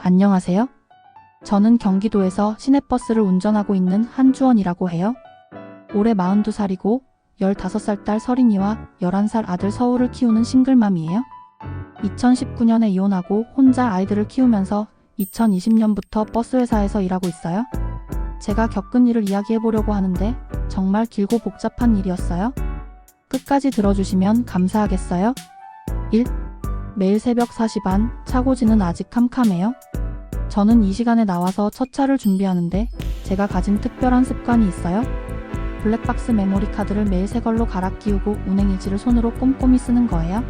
안녕하세요. 저는 경기도에서 시내버스를 운전하고 있는 한주원이라고 해요. 올해 42살이고 15살 딸 서린이와 11살 아들 서우를 키우는 싱글맘이에요. 2019년에 이혼하고 혼자 아이들을 키우면서 2020년부터 버스회사에서 일하고 있어요. 제가 겪은 일을 이야기해보려고 하는데 정말 길고 복잡한 일이었어요. 끝까지 들어주시면 감사하겠어요. 1. 매일 새벽 4시 반, 차고지는 아직 캄캄해요. 저는 이 시간에 나와서 첫 차를 준비하는데 제가 가진 특별한 습관이 있어요. 블랙박스 메모리 카드를 매일 새 걸로 갈아 끼우고 운행일지를 손으로 꼼꼼히 쓰는 거예요.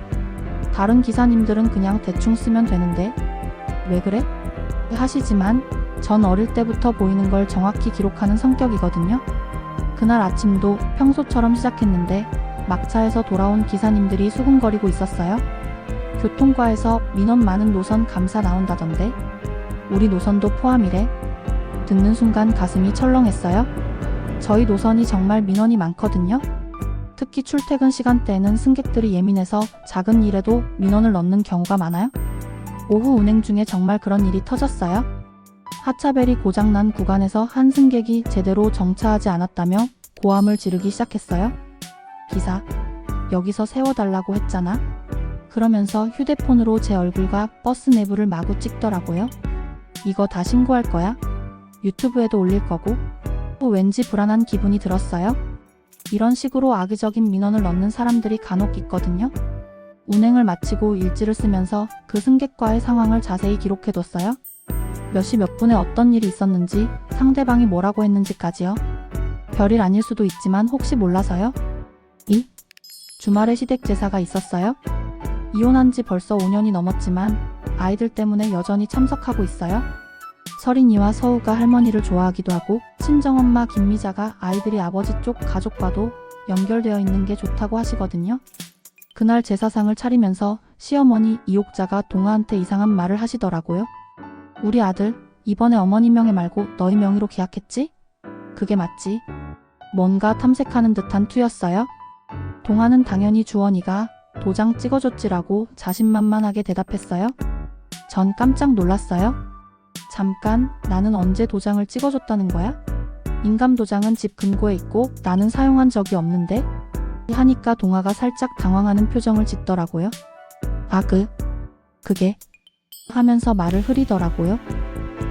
다른 기사님들은 그냥 대충 쓰면 되는데 왜 그래? 하시지만 전 어릴 때부터 보이는 걸 정확히 기록하는 성격이거든요. 그날 아침도 평소처럼 시작했는데 막차에서 돌아온 기사님들이 수군거리고 있었어요. 교통과에서 민원 많은 노선 감사 나온다던데 우리 노선도 포함이래. 듣는 순간 가슴이 철렁했어요. 저희 노선이 정말 민원이 많거든요. 특히 출퇴근 시간대에는 승객들이 예민해서 작은 일에도 민원을 넣는 경우가 많아요. 오후 운행 중에 정말 그런 일이 터졌어요. 하차벨이 고장난 구간에서 한 승객이 제대로 정차하지 않았다며 고함을 지르기 시작했어요. 기사, 여기서 세워달라고 했잖아. 그러면서 휴대폰으로 제 얼굴과 버스 내부를 마구 찍더라고요. 이거 다 신고할 거야? 유튜브에도 올릴 거고. 왠지 불안한 기분이 들었어요. 이런 식으로 악의적인 민원을 넣는 사람들이 간혹 있거든요. 운행을 마치고 일지를 쓰면서 그 승객과의 상황을 자세히 기록해뒀어요. 몇 시 몇 분에 어떤 일이 있었는지, 상대방이 뭐라고 했는지까지요. 별일 아닐 수도 있지만 혹시 몰라서요. 2. 주말에 시댁 제사가 있었어요. 이혼한 지 벌써 5년이 넘었지만 아이들 때문에 여전히 참석하고 있어요. 서린이와 서우가 할머니를 좋아하기도 하고 친정엄마 김미자가 아이들이 아버지 쪽 가족과도 연결되어 있는 게 좋다고 하시거든요. 그날 제사상을 차리면서 시어머니 이옥자가 동아한테 이상한 말을 하시더라고요. 우리 아들 이번에 어머니 명의 말고 너희 명의로 계약했지? 그게 맞지? 뭔가 탐색하는 듯한 투였어요. 동아는 당연히 주원이가 도장 찍어줬지라고 자신만만하게 대답했어요. 전 깜짝 놀랐어요. 잠깐, 나는 언제 도장을 찍어줬다는 거야? 인감 도장은 집 금고에 있고 나는 사용한 적이 없는데? 하니까 동아가 살짝 당황하는 표정을 짓더라고요. 아 그게? 하면서 말을 흐리더라고요.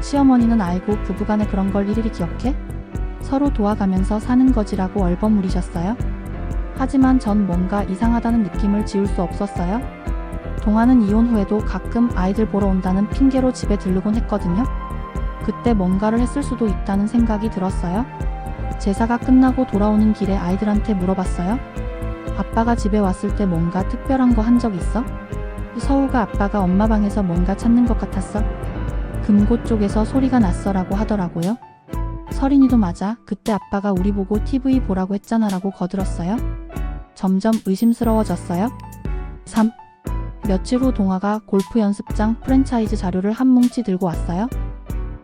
시어머니는 알고 부부간에 그런 걸 일일이 기억해? 서로 도와가면서 사는 거지라고 얼버무리셨어요. 하지만 전 뭔가 이상하다는 느낌을 지울 수 없었어요. 동아는 이혼 후에도 가끔 아이들 보러 온다는 핑계로 집에 들르곤 했거든요. 그때 뭔가를 했을 수도 있다는 생각이 들었어요. 제사가 끝나고 돌아오는 길에 아이들한테 물어봤어요. 아빠가 집에 왔을 때 뭔가 특별한 거 한 적 있어? 서우가 아빠가 엄마 방에서 뭔가 찾는 것 같았어. 금고 쪽에서 소리가 났어라고 하더라고요. 서린이도 맞아. 그때 아빠가 우리 보고 TV 보라고 했잖아라고 거들었어요. 점점 의심스러워졌어요. 3. 며칠 후 동아가 골프 연습장 프랜차이즈 자료를 한 뭉치 들고 왔어요.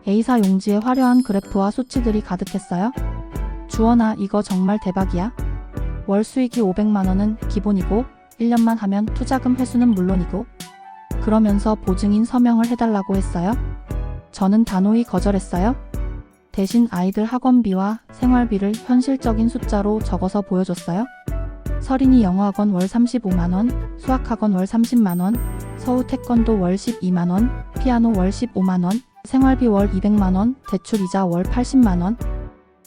A사 용지에 화려한 그래프와 수치들이 가득했어요. 주원아, 이거 정말 대박이야. 월 수익이 500만원은 기본이고 1년만 하면 투자금 회수는 물론이고 그러면서 보증인 서명을 해달라고 했어요. 저는 단호히 거절했어요. 대신 아이들 학원비와 생활비를 현실적인 숫자로 적어서 보여줬어요. 서린이 영어학원 월 35만원, 수학학원 월 30만원, 서우 태권도 월 12만원, 피아노 월 15만원, 생활비 월 200만원, 대출이자 월 80만원.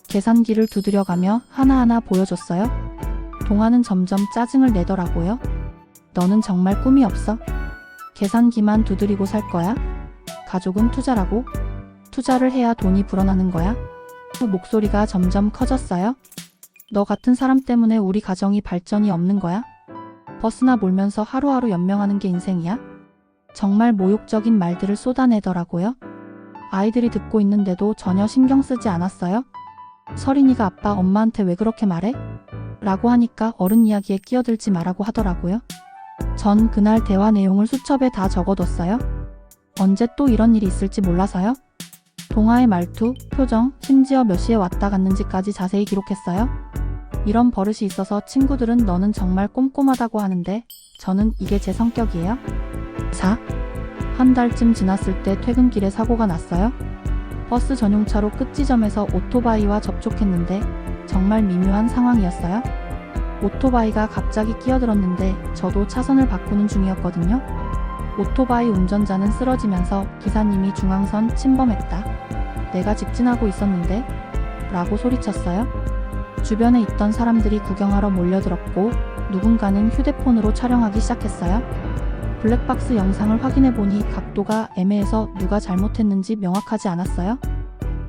계산기를 두드려가며 하나하나 보여줬어요. 동아는 점점 짜증을 내더라고요. 너는 정말 꿈이 없어? 계산기만 두드리고 살 거야? 가족은 투자라고? 투자를 해야 돈이 불어나는 거야? 목소리가 점점 커졌어요. 너 같은 사람 때문에 우리 가정이 발전이 없는 거야? 버스나 몰면서 하루하루 연명하는 게 인생이야? 정말 모욕적인 말들을 쏟아내더라고요. 아이들이 듣고 있는데도 전혀 신경 쓰지 않았어요. 서린이가 아빠 엄마한테 왜 그렇게 말해? 라고 하니까 어른 이야기에 끼어들지 말라고 하더라고요. 전 그날 대화 내용을 수첩에 다 적어뒀어요. 언제 또 이런 일이 있을지 몰라서요. 동아의 말투, 표정, 심지어 몇 시에 왔다 갔는지까지 자세히 기록했어요. 이런 버릇이 있어서 친구들은 너는 정말 꼼꼼하다고 하는데 저는 이게 제 성격이에요. 4. 한 달쯤 지났을 때 퇴근길에 사고가 났어요. 버스 전용차로 끝지점에서 오토바이와 접촉했는데 정말 미묘한 상황이었어요. 오토바이가 갑자기 끼어들었는데 저도 차선을 바꾸는 중이었거든요. 오토바이 운전자는 쓰러지면서 기사님이 중앙선 침범했다. 내가 직진하고 있었는데? 라고 소리쳤어요. 주변에 있던 사람들이 구경하러 몰려들었고 누군가는 휴대폰으로 촬영하기 시작했어요. 블랙박스 영상을 확인해보니 각도가 애매해서 누가 잘못했는지 명확하지 않았어요.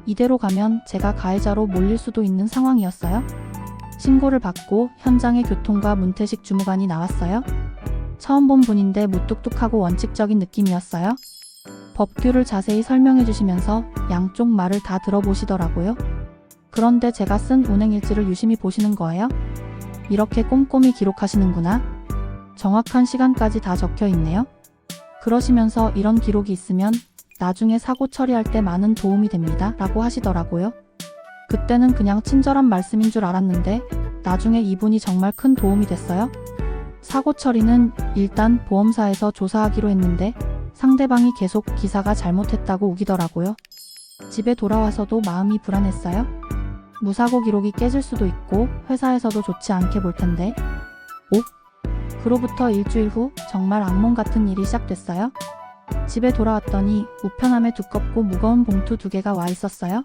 이대로 가면 제가 가해자로 몰릴 수도 있는 상황이었어요. 신고를 받고 현장에 교통과 문태식 주무관이 나왔어요. 처음 본 분인데 무뚝뚝하고 원칙적인 느낌이었어요. 법규를 자세히 설명해 주시면서 양쪽 말을 다 들어보시더라고요. 그런데 제가 쓴 운행일지를 유심히 보시는 거예요. 이렇게 꼼꼼히 기록하시는구나. 정확한 시간까지 다 적혀 있네요. 그러시면서 이런 기록이 있으면 나중에 사고 처리할 때 많은 도움이 됩니다. 라고 하시더라고요. 그때는 그냥 친절한 말씀인 줄 알았는데 나중에 이분이 정말 큰 도움이 됐어요. 사고 처리는 일단 보험사에서 조사하기로 했는데 상대방이 계속 기사가 잘못했다고 우기더라고요. 집에 돌아와서도 마음이 불안했어요. 무사고 기록이 깨질 수도 있고 회사에서도 좋지 않게 볼 텐데. 그로부터 일주일 후 정말 악몽 같은 일이 시작됐어요. 집에 돌아왔더니 우편함에 두껍고 무거운 봉투 2개가 와 있었어요.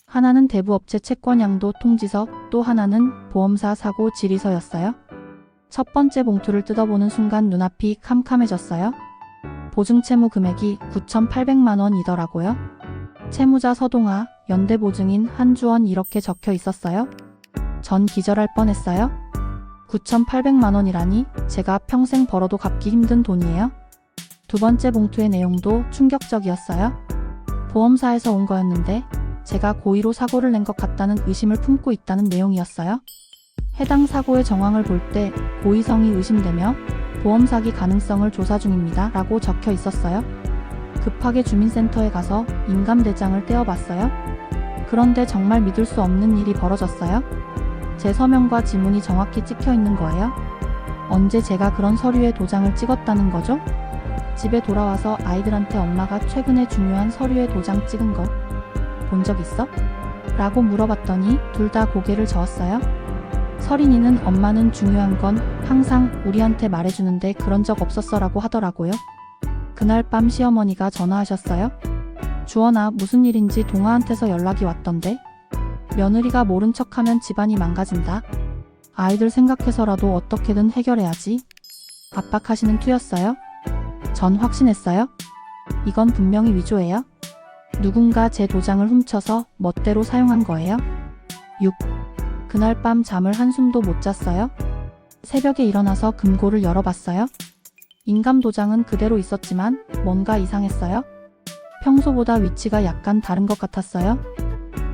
하나는 대부업체 채권양도 통지서, 또 하나는 보험사 사고 질의서였어요. 첫 번째 봉투를 뜯어보는 순간 눈앞이 캄캄해졌어요. 보증채무 금액이 9,800만 원이더라고요. 채무자 서동아, 연대보증인 한주원 이렇게 적혀 있었어요. 전 기절할 뻔했어요. 9,800만 원이라니 제가 평생 벌어도 갚기 힘든 돈이에요. 두 번째 봉투의 내용도 충격적이었어요. 보험사에서 온 거였는데 제가 고의로 사고를 낸 것 같다는 의심을 품고 있다는 내용이었어요. 해당 사고의 정황을 볼 때 고의성이 의심되며 보험 사기 가능성을 조사 중입니다. 라고 적혀 있었어요. 급하게 주민센터에 가서 인감대장을 떼어봤어요. 그런데 정말 믿을 수 없는 일이 벌어졌어요. 제 서명과 지문이 정확히 찍혀 있는 거예요. 언제 제가 그런 서류에 도장을 찍었다는 거죠? 집에 돌아와서 아이들한테 엄마가 최근에 중요한 서류에 도장 찍은 거 본 적 있어? 라고 물어봤더니 둘 다 고개를 저었어요. 서린이는 엄마는 중요한 건 항상 우리한테 말해주는데 그런 적 없었어 라고 하더라고요. 그날 밤 시어머니가 전화하셨어요. 주원아, 무슨 일인지 동아한테서 연락이 왔던데. 며느리가 모른 척하면 집안이 망가진다. 아이들 생각해서라도 어떻게든 해결해야지. 압박하시는 투였어요. 전 확신했어요. 이건 분명히 위조예요. 누군가 제 도장을 훔쳐서 멋대로 사용한 거예요. 6. 그날 밤 잠을 한숨도 못 잤어요. 새벽에 일어나서 금고를 열어봤어요. 인감 도장은 그대로 있었지만 뭔가 이상했어요. 평소보다 위치가 약간 다른 것 같았어요.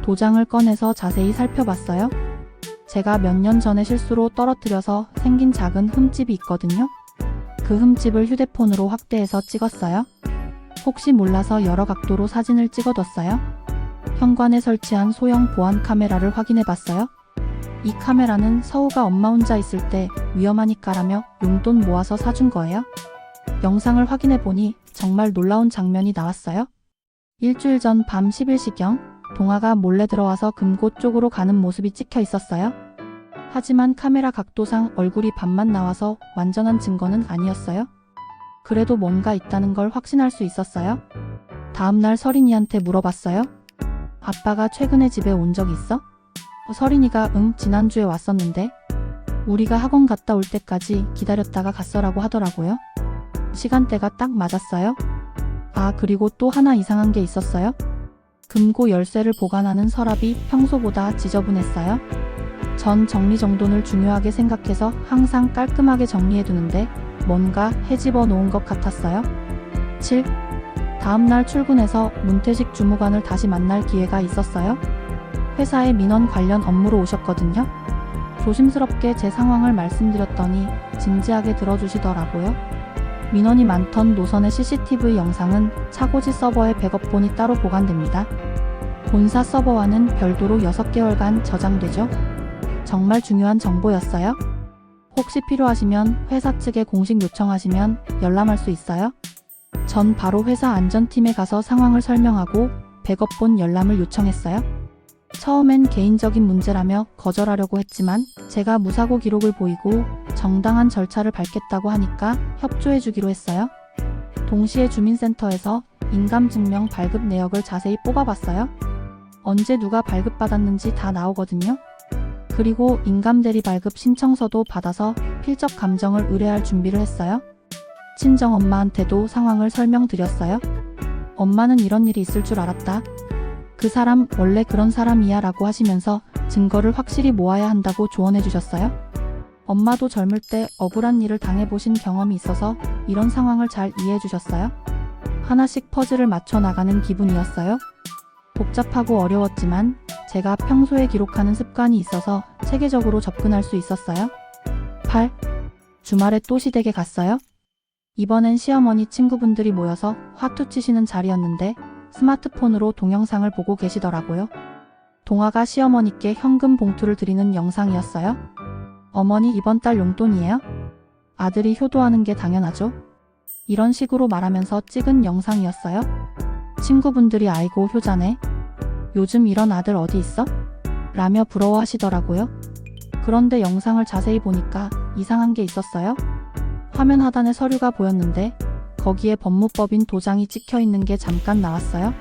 도장을 꺼내서 자세히 살펴봤어요. 제가 몇 년 전에 실수로 떨어뜨려서 생긴 작은 흠집이 있거든요. 그 흠집을 휴대폰으로 확대해서 찍었어요. 혹시 몰라서 여러 각도로 사진을 찍어뒀어요. 현관에 설치한 소형 보안 카메라를 확인해봤어요. 이 카메라는 서우가 엄마 혼자 있을 때 위험하니까라며 용돈 모아서 사준 거예요. 영상을 확인해보니 정말 놀라운 장면이 나왔어요. 일주일 전 밤 11시경 동아가 몰래 들어와서 금고 쪽으로 가는 모습이 찍혀 있었어요. 하지만 카메라 각도상 얼굴이 반만 나와서 완전한 증거는 아니었어요. 그래도 뭔가 있다는 걸 확신할 수 있었어요. 다음날 서린이한테 물어봤어요. 아빠가 최근에 집에 온 적 있어? 서린이가 지난주에 왔었는데 우리가 학원 갔다 올 때까지 기다렸다가 갔어라고 하더라고요. 시간대가 딱 맞았어요. 아, 그리고 또 하나 이상한 게 있었어요. 금고 열쇠를 보관하는 서랍이 평소보다 지저분했어요. 전 정리정돈을 중요하게 생각해서 항상 깔끔하게 정리해두는데 뭔가 헤집어 놓은 것 같았어요. 7. 다음날 출근해서 문태식 주무관을 다시 만날 기회가 있었어요. 회사에 민원 관련 업무로 오셨거든요. 조심스럽게 제 상황을 말씀드렸더니 진지하게 들어주시더라고요. 민원이 많던 노선의 CCTV 영상은 차고지 서버에 백업본이 따로 보관됩니다. 본사 서버와는 별도로 6개월간 저장되죠. 정말 중요한 정보였어요. 혹시 필요하시면 회사 측에 공식 요청하시면 열람할 수 있어요. 전 바로 회사 안전팀에 가서 상황을 설명하고 백업본 열람을 요청했어요. 처음엔 개인적인 문제라며 거절하려고 했지만 제가 무사고 기록을 보이고 정당한 절차를 밟겠다고 하니까 협조해주기로 했어요. 동시에 주민센터에서 인감증명 발급 내역을 자세히 뽑아봤어요. 언제 누가 발급받았는지 다 나오거든요. 그리고 인감대리 발급 신청서도 받아서 필적 감정을 의뢰할 준비를 했어요. 친정 엄마한테도 상황을 설명드렸어요. 엄마는 이런 일이 있을 줄 알았다. 그 사람 원래 그런 사람이야 라고 하시면서 증거를 확실히 모아야 한다고 조언해 주셨어요. 엄마도 젊을 때 억울한 일을 당해보신 경험이 있어서 이런 상황을 잘 이해해 주셨어요. 하나씩 퍼즐을 맞춰 나가는 기분이었어요. 복잡하고 어려웠지만 제가 평소에 기록하는 습관이 있어서 체계적으로 접근할 수 있었어요. 8. 주말에 또 시댁에 갔어요. 이번엔 시어머니 친구분들이 모여서 화투 치시는 자리였는데 스마트폰으로 동영상을 보고 계시더라고요. 동화가 시어머니께 현금 봉투를 드리는 영상이었어요. 어머니 이번 달 용돈이에요? 아들이 효도하는 게 당연하죠. 이런 식으로 말하면서 찍은 영상이었어요. 친구분들이 아이고 효자네. 요즘 이런 아들 어디 있어? 라며 부러워하시더라고요. 그런데 영상을 자세히 보니까 이상한 게 있었어요. 화면 하단에 서류가 보였는데 거기에 법무법인 도장이 찍혀 있는 게 잠깐 나왔어요.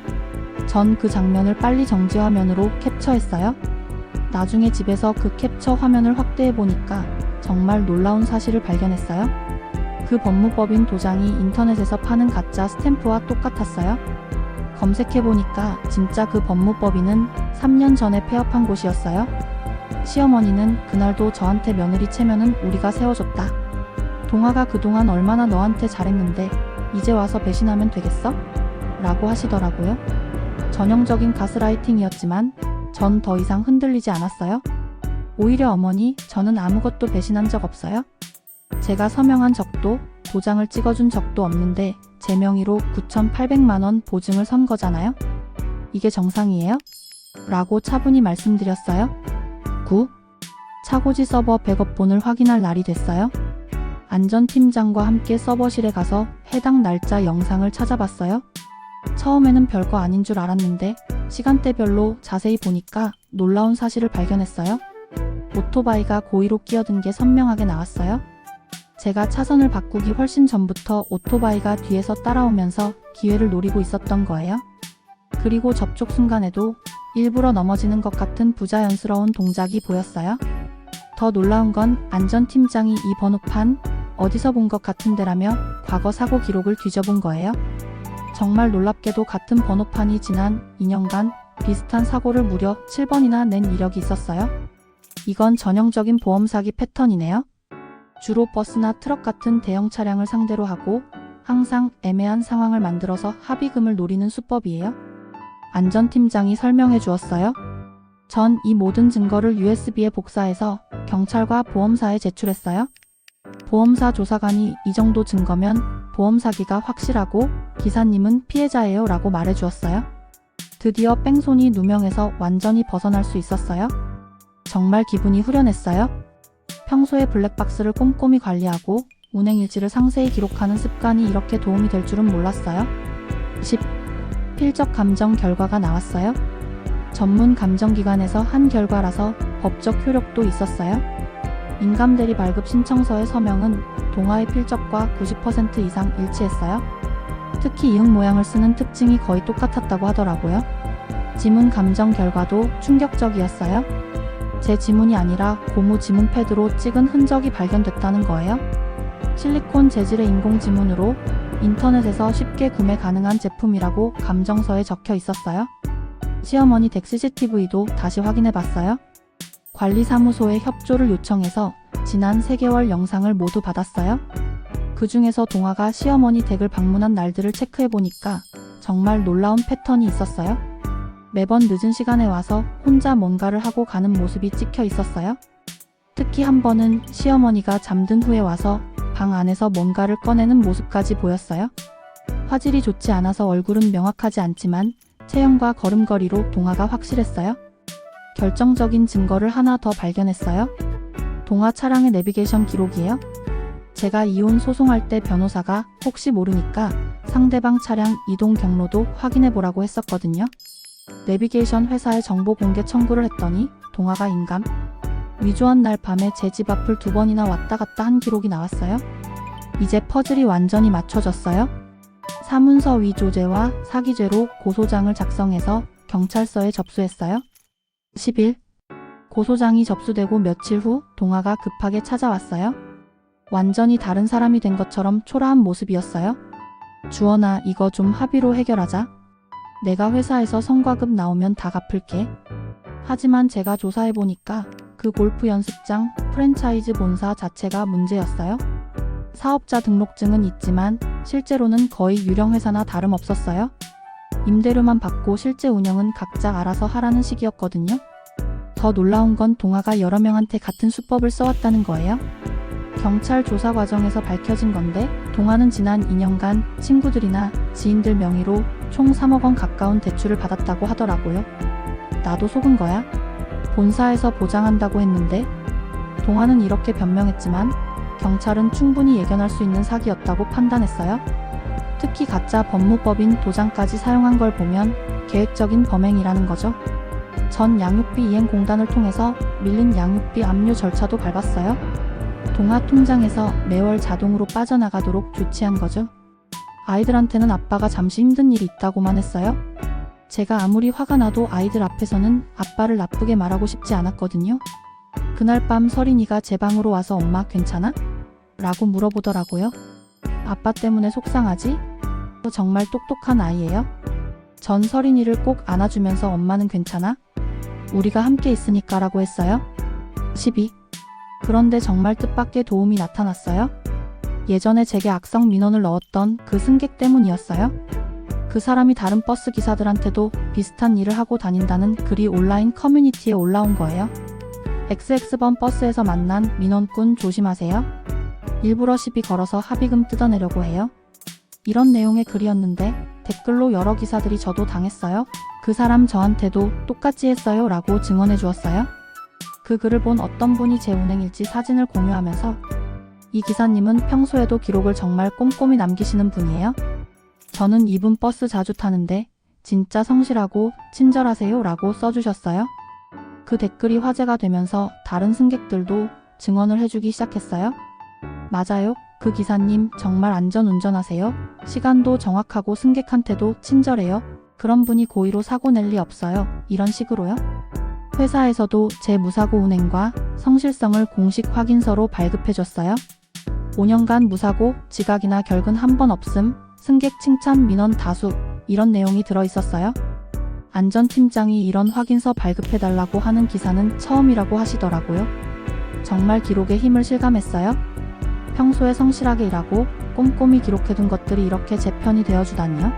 전 그 장면을 빨리 정지 화면으로 캡처했어요. 나중에 집에서 그 캡처 화면을 확대해 보니까 정말 놀라운 사실을 발견했어요. 그 법무법인 도장이 인터넷에서 파는 가짜 스탬프와 똑같았어요. 검색해 보니까 진짜 그 법무법인은 3년 전에 폐업한 곳이었어요. 시어머니는 그날도 저한테 며느리 체면은 우리가 세워줬다. 동화가 그동안 얼마나 너한테 잘했는데 이제 와서 배신하면 되겠어? 라고 하시더라고요. 전형적인 가스라이팅이었지만 전 더 이상 흔들리지 않았어요. 오히려 어머니, 저는 아무것도 배신한 적 없어요. 제가 서명한 적도 도장을 찍어준 적도 없는데 제 명의로 9,800만 원 보증을 선 거잖아요. 이게 정상이에요? 라고 차분히 말씀드렸어요. 9. 차고지 서버 백업본을 확인할 날이 됐어요. 안전팀장과 함께 서버실에 가서 해당 날짜 영상을 찾아봤어요. 처음에는 별거 아닌 줄 알았는데 시간대별로 자세히 보니까 놀라운 사실을 발견했어요. 오토바이가 고의로 끼어든 게 선명하게 나왔어요. 제가 차선을 바꾸기 훨씬 전부터 오토바이가 뒤에서 따라오면서 기회를 노리고 있었던 거예요. 그리고 접촉 순간에도 일부러 넘어지는 것 같은 부자연스러운 동작이 보였어요. 더 놀라운 건 안전팀장이 이 번호판 어디서 본 것 같은데라며 과거 사고 기록을 뒤져본 거예요. 정말 놀랍게도 같은 번호판이 지난 2년간 비슷한 사고를 무려 7번이나 낸 이력이 있었어요. 이건 전형적인 보험 사기 패턴이네요. 주로 버스나 트럭 같은 대형 차량을 상대로 하고 항상 애매한 상황을 만들어서 합의금을 노리는 수법이에요. 안전팀장이 설명해 주었어요. 전 이 모든 증거를 USB에 복사해서 경찰과 보험사에 제출했어요. 보험사 조사관이 이 정도 증거면 보험 사기가 확실하고 기사님은 피해자예요 라고 말해 주었어요. 드디어 뺑소니 누명에서 완전히 벗어날 수 있었어요. 정말 기분이 후련했어요. 평소에 블랙박스를 꼼꼼히 관리하고 운행일지를 상세히 기록하는 습관이 이렇게 도움이 될 줄은 몰랐어요. 10. 필적 감정 결과가 나왔어요. 전문 감정기관에서 한 결과라서 법적 효력도 있었어요. 인감대리 발급 신청서의 서명은 동화의 필적과 90% 이상 일치했어요. 특히 이응 모양을 쓰는 특징이 거의 똑같았다고 하더라고요. 지문 감정 결과도 충격적이었어요. 제 지문이 아니라 고무 지문 패드로 찍은 흔적이 발견됐다는 거예요. 실리콘 재질의 인공 지문으로 인터넷에서 쉽게 구매 가능한 제품이라고 감정서에 적혀 있었어요. 시어머니 댁 CCTV도 다시 확인해봤어요. 관리사무소에 협조를 요청해서 지난 3개월 영상을 모두 받았어요. 그 중에서 동화가 시어머니 댁을 방문한 날들을 체크해보니까 정말 놀라운 패턴이 있었어요. 매번 늦은 시간에 와서 혼자 뭔가를 하고 가는 모습이 찍혀 있었어요. 특히 한 번은 시어머니가 잠든 후에 와서 방 안에서 뭔가를 꺼내는 모습까지 보였어요. 화질이 좋지 않아서 얼굴은 명확하지 않지만 체형과 걸음걸이로 동화가 확실했어요. 결정적인 증거를 하나 더 발견했어요. 동화 차량의 내비게이션 기록이에요. 제가 이혼 소송할 때 변호사가 혹시 모르니까 상대방 차량 이동 경로도 확인해 보라고 했었거든요. 내비게이션 회사에 정보 공개 청구를 했더니 동아가 인감. 위조한 날 밤에 제 집 앞을 2번이나 왔다 갔다 한 기록이 나왔어요. 이제 퍼즐이 완전히 맞춰졌어요. 사문서 위조죄와 사기죄로 고소장을 작성해서 경찰서에 접수했어요. 10일 고소장이 접수되고 며칠 후 동아가 급하게 찾아왔어요. 완전히 다른 사람이 된 것처럼 초라한 모습이었어요. 주원아, 이거 좀 합의로 해결하자. 내가 회사에서 성과급 나오면 다 갚을게. 하지만 제가 조사해보니까 그 골프 연습장 프랜차이즈 본사 자체가 문제였어요. 사업자 등록증은 있지만 실제로는 거의 유령 회사나 다름없었어요. 임대료만 받고 실제 운영은 각자 알아서 하라는 식이었거든요. 더 놀라운 건 동아가 여러 명한테 같은 수법을 써왔다는 거예요. 경찰 조사 과정에서 밝혀진 건데 동아는 지난 2년간 친구들이나 지인들 명의로 총 3억 원 가까운 대출을 받았다고 하더라고요. 나도 속은 거야. 본사에서 보장한다고 했는데. 동아는 이렇게 변명했지만 경찰은 충분히 예견할 수 있는 사기였다고 판단했어요. 특히 가짜 법무법인 도장까지 사용한 걸 보면 계획적인 범행이라는 거죠. 전 양육비 이행 공단을 통해서 밀린 양육비 압류 절차도 밟았어요. 동아 통장에서 매월 자동으로 빠져나가도록 조치한 거죠. 아이들한테는 아빠가 잠시 힘든 일이 있다고만 했어요. 제가 아무리 화가 나도 아이들 앞에서는 아빠를 나쁘게 말하고 싶지 않았거든요. 그날 밤 서린이가 제 방으로 와서 엄마 괜찮아? 라고 물어보더라고요. 아빠 때문에 속상하지? 정말 똑똑한 아이예요. 전 서린이를 꼭 안아주면서 엄마는 괜찮아? 우리가 함께 있으니까 라고 했어요. 12. 그런데 정말 뜻밖의 도움이 나타났어요. 예전에 제게 악성 민원을 넣었던 그 승객 때문이었어요. 그 사람이 다른 버스 기사들한테도 비슷한 일을 하고 다닌다는 글이 온라인 커뮤니티에 올라온 거예요. XX번 버스에서 만난 민원꾼 조심하세요. 일부러 시비 걸어서 합의금 뜯어내려고 해요. 이런 내용의 글이었는데 댓글로 여러 기사들이 저도 당했어요. 그 사람 저한테도 똑같이 했어요 라고 증언해 주었어요. 그 글을 본 어떤 분이 제 운행일지 사진을 공유하면서 이 기사님은 평소에도 기록을 정말 꼼꼼히 남기시는 분이에요. 저는 이분 버스 자주 타는데 진짜 성실하고 친절하세요 라고 써주셨어요. 그 댓글이 화제가 되면서 다른 승객들도 증언을 해주기 시작했어요. 맞아요. 그 기사님 정말 안전운전하세요. 시간도 정확하고 승객한테도 친절해요. 그런 분이 고의로 사고 낼 리 없어요. 이런 식으로요. 회사에서도 제 무사고 운행과 성실성을 공식 확인서로 발급해줬어요. 5년간 무사고, 지각이나 결근 한 번 없음, 승객 칭찬 민원 다수, 이런 내용이 들어있었어요. 안전팀장이 이런 확인서 발급해달라고 하는 기사는 처음이라고 하시더라고요. 정말 기록에 힘을 실감했어요. 평소에 성실하게 일하고 꼼꼼히 기록해둔 것들이 이렇게 제 편이 되어주다니요.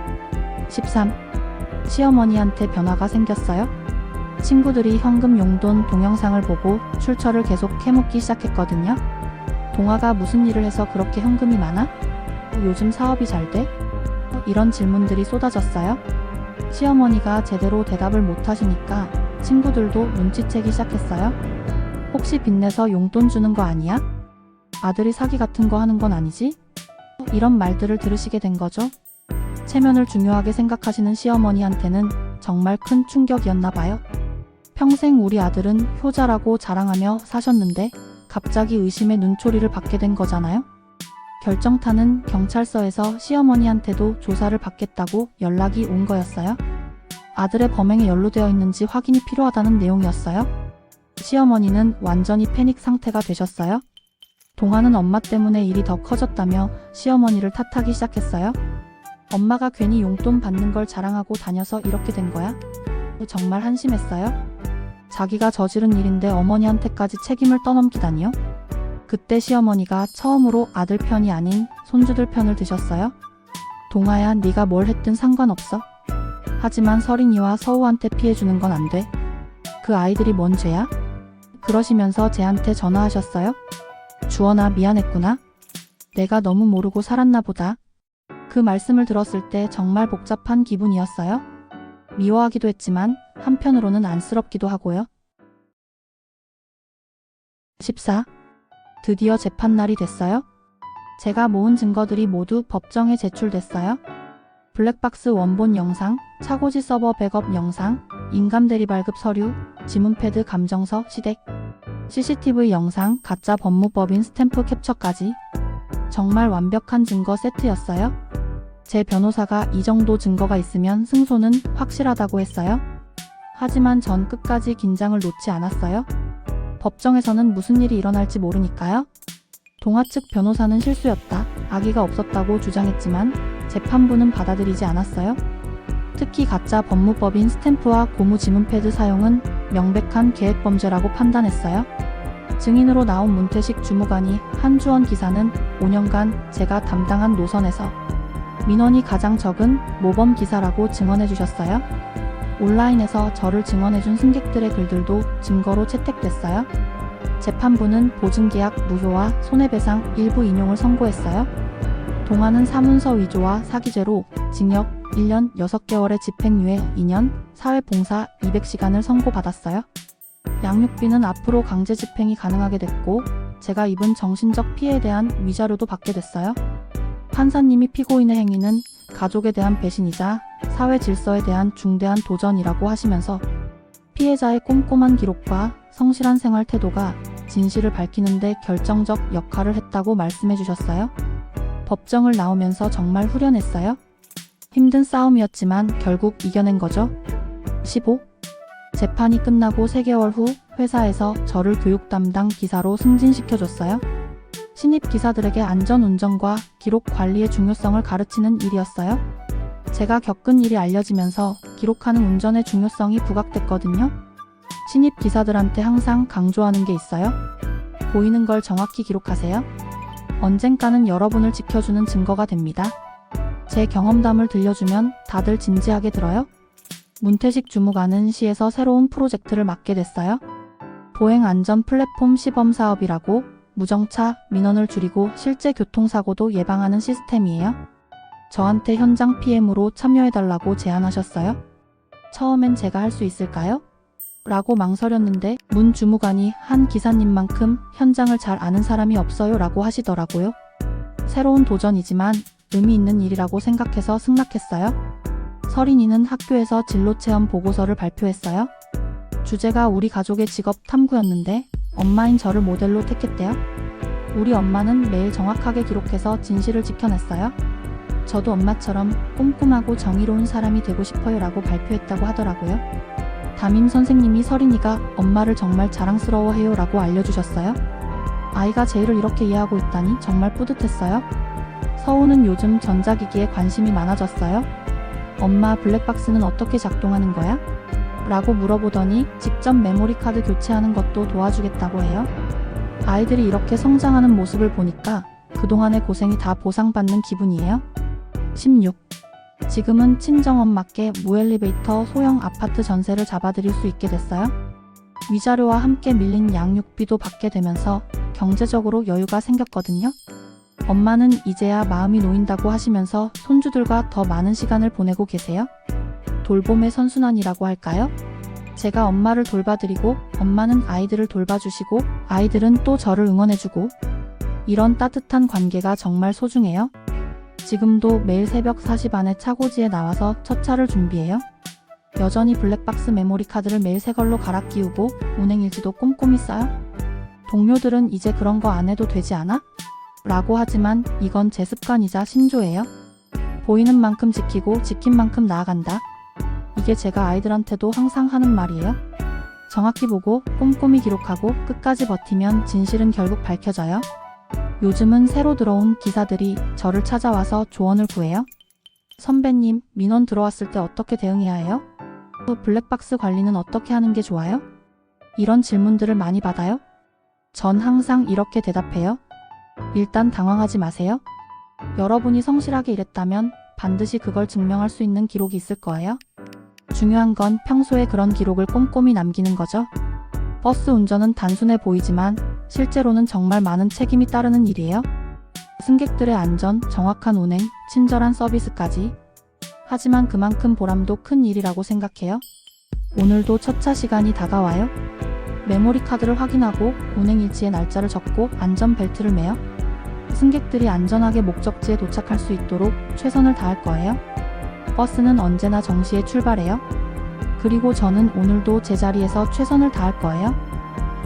13. 시어머니한테 변화가 생겼어요. 친구들이 현금 용돈 동영상을 보고 출처를 계속 캐묻기 시작했거든요. 동아가 무슨 일을 해서 그렇게 현금이 많아? 요즘 사업이 잘 돼? 이런 질문들이 쏟아졌어요. 시어머니가 제대로 대답을 못하시니까 친구들도 눈치채기 시작했어요. 혹시 빚내서 용돈 주는 거 아니야? 아들이 사기 같은 거 하는 건 아니지? 이런 말들을 들으시게 된 거죠. 체면을 중요하게 생각하시는 시어머니한테는 정말 큰 충격이었나 봐요. 평생 우리 아들은 효자라고 자랑하며 사셨는데 갑자기 의심의 눈초리를 받게 된 거잖아요. 결정타는 경찰서에서 시어머니한테도 조사를 받겠다고 연락이 온 거였어요. 아들의 범행에 연루되어 있는지 확인이 필요하다는 내용이었어요. 시어머니는 완전히 패닉 상태가 되셨어요. 동아는 엄마 때문에 일이 더 커졌다며 시어머니를 탓하기 시작했어요. 엄마가 괜히 용돈 받는 걸 자랑하고 다녀서 이렇게 된 거야? 정말 한심했어요. 자기가 저지른 일인데 어머니한테까지 책임을 떠넘기다니요? 그때 시어머니가 처음으로 아들 편이 아닌 손주들 편을 드셨어요. 동아야, 네가 뭘 했든 상관없어. 하지만 서린이와 서우한테 피해주는 건 안 돼. 그 아이들이 뭔 죄야? 그러시면서 쟤한테 전화하셨어요. 주원아, 미안했구나. 내가 너무 모르고 살았나 보다. 그 말씀을 들었을 때 정말 복잡한 기분이었어요. 미워하기도 했지만 한편으로는 안쓰럽기도 하고요. 14. 드디어 재판날이 됐어요. 제가 모은 증거들이 모두 법정에 제출됐어요. 블랙박스 원본 영상, 차고지 서버 백업 영상, 인감 대리 발급 서류, 지문패드 감정서, 시댁, CCTV 영상, 가짜 법무법인 스탬프 캡처까지. 정말 완벽한 증거 세트였어요. 제 변호사가 이 정도 증거가 있으면 승소는 확실하다고 했어요. 하지만 전 끝까지 긴장을 놓지 않았어요. 법정에서는 무슨 일이 일어날지 모르니까요. 동아 측 변호사는 실수였다, 악의가 없었다고 주장했지만 재판부는 받아들이지 않았어요. 특히 가짜 법무법인 스탬프와 고무 지문패드 사용은 명백한 계획범죄라고 판단했어요. 증인으로 나온 문태식 주무관이 한주원 기사는 5년간 제가 담당한 노선에서 민원이 가장 적은 모범 기사라고 증언해 주셨어요. 온라인에서 저를 증언해준 승객들의 글들도 증거로 채택됐어요. 재판부는 보증계약 무효와 손해배상 일부 인용을 선고했어요. 동아는 사문서 위조와 사기죄로 징역 1년 6개월의 집행유예 2년, 사회봉사 200시간을 선고받았어요. 양육비는 앞으로 강제 집행이 가능하게 됐고 제가 입은 정신적 피해에 대한 위자료도 받게 됐어요. 판사님이 피고인의 행위는 가족에 대한 배신이자 사회 질서에 대한 중대한 도전이라고 하시면서 피해자의 꼼꼼한 기록과 성실한 생활 태도가 진실을 밝히는 데 결정적 역할을 했다고 말씀해 주셨어요. 법정을 나오면서 정말 후련했어요. 힘든 싸움이었지만 결국 이겨낸 거죠. 15. 재판이 끝나고 3개월 후 회사에서 저를 교육 담당 기사로 승진시켜줬어요. 신입 기사들에게 안전운전과 기록 관리의 중요성을 가르치는 일이었어요. 제가 겪은 일이 알려지면서 기록하는 운전의 중요성이 부각됐거든요. 신입 기사들한테 항상 강조하는 게 있어요. 보이는 걸 정확히 기록하세요. 언젠가는 여러분을 지켜주는 증거가 됩니다. 제 경험담을 들려주면 다들 진지하게 들어요. 문태식 주무관은 시에서 새로운 프로젝트를 맡게 됐어요. 보행안전 플랫폼 시범 사업이라고 무정차 민원을 줄이고 실제 교통사고도 예방하는 시스템이에요. 저한테 현장 PM으로 참여해달라고 제안하셨어요. 처음엔 제가 할 수 있을까요? 라고 망설였는데 문 주무관이 한 기사님만큼 현장을 잘 아는 사람이 없어요 라고 하시더라고요. 새로운 도전이지만 의미 있는 일이라고 생각해서 승낙했어요. 서린이는 학교에서 진로체험 보고서를 발표했어요. 주제가 우리 가족의 직업 탐구였는데 엄마인 저를 모델로 택했대요. 우리 엄마는 매일 정확하게 기록해서 진실을 지켜냈어요. 저도 엄마처럼 꼼꼼하고 정의로운 사람이 되고 싶어요 라고 발표했다고 하더라고요. 담임 선생님이 서린이가 엄마를 정말 자랑스러워해요 라고 알려주셨어요. 아이가 제 일을 이렇게 이해하고 있다니 정말 뿌듯했어요. 서우는 요즘 전자기기에 관심이 많아졌어요. 엄마, 블랙박스는 어떻게 작동하는 거야? 라고 물어보더니 직접 메모리 카드 교체하는 것도 도와주겠다고 해요. 아이들이 이렇게 성장하는 모습을 보니까 그동안의 고생이 다 보상받는 기분이에요. 16. 지금은 친정엄마께 무엘리베이터 소형 아파트 전세를 잡아드릴 수 있게 됐어요. 위자료와 함께 밀린 양육비도 받게 되면서 경제적으로 여유가 생겼거든요. 엄마는 이제야 마음이 놓인다고 하시면서 손주들과 더 많은 시간을 보내고 계세요. 돌봄의 선순환이라고 할까요? 제가 엄마를 돌봐드리고 엄마는 아이들을 돌봐주시고 아이들은 또 저를 응원해주고 이런 따뜻한 관계가 정말 소중해요. 지금도 매일 새벽 4시 반에 차고지에 나와서 첫 차를 준비해요. 여전히 블랙박스 메모리 카드를 매일 새 걸로 갈아 끼우고 운행일지도 꼼꼼히 써요. 동료들은 이제 그런 거 안 해도 되지 않아? 라고 하지만 이건 제 습관이자 신조예요. 보이는 만큼 지키고 지킨 만큼 나아간다. 이게 제가 아이들한테도 항상 하는 말이에요. 정확히 보고 꼼꼼히 기록하고 끝까지 버티면 진실은 결국 밝혀져요. 요즘은 새로 들어온 기사들이 저를 찾아와서 조언을 구해요. 선배님, 민원 들어왔을 때 어떻게 대응해야 해요? 블랙박스 관리는 어떻게 하는 게 좋아요? 이런 질문들을 많이 받아요. 전 항상 이렇게 대답해요. 일단 당황하지 마세요. 여러분이 성실하게 일했다면 반드시 그걸 증명할 수 있는 기록이 있을 거예요. 중요한 건 평소에 그런 기록을 꼼꼼히 남기는 거죠. 버스 운전은 단순해 보이지만 실제로는 정말 많은 책임이 따르는 일이에요. 승객들의 안전, 정확한 운행, 친절한 서비스까지. 하지만 그만큼 보람도 큰 일이라고 생각해요. 오늘도 첫 차 시간이 다가와요. 메모리 카드를 확인하고 운행일지에 날짜를 적고 안전벨트를 매요. 승객들이 안전하게 목적지에 도착할 수 있도록 최선을 다할 거예요. 버스는 언제나 정시에 출발해요. 그리고 저는 오늘도 제자리에서 최선을 다할 거예요.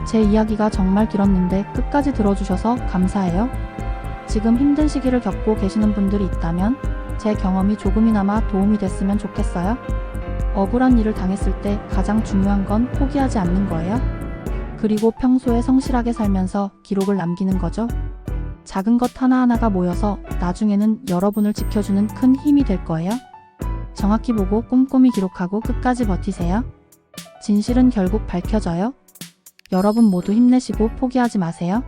제 이야기가 정말 길었는데 끝까지 들어주셔서 감사해요. 지금 힘든 시기를 겪고 계시는 분들이 있다면 제 경험이 조금이나마 도움이 됐으면 좋겠어요. 억울한 일을 당했을 때 가장 중요한 건 포기하지 않는 거예요. 그리고 평소에 성실하게 살면서 기록을 남기는 거죠. 작은 것 하나하나가 모여서 나중에는 여러분을 지켜주는 큰 힘이 될 거예요. 정확히 보고 꼼꼼히 기록하고 끝까지 버티세요. 진실은 결국 밝혀져요. 여러분 모두 힘내시고 포기하지 마세요.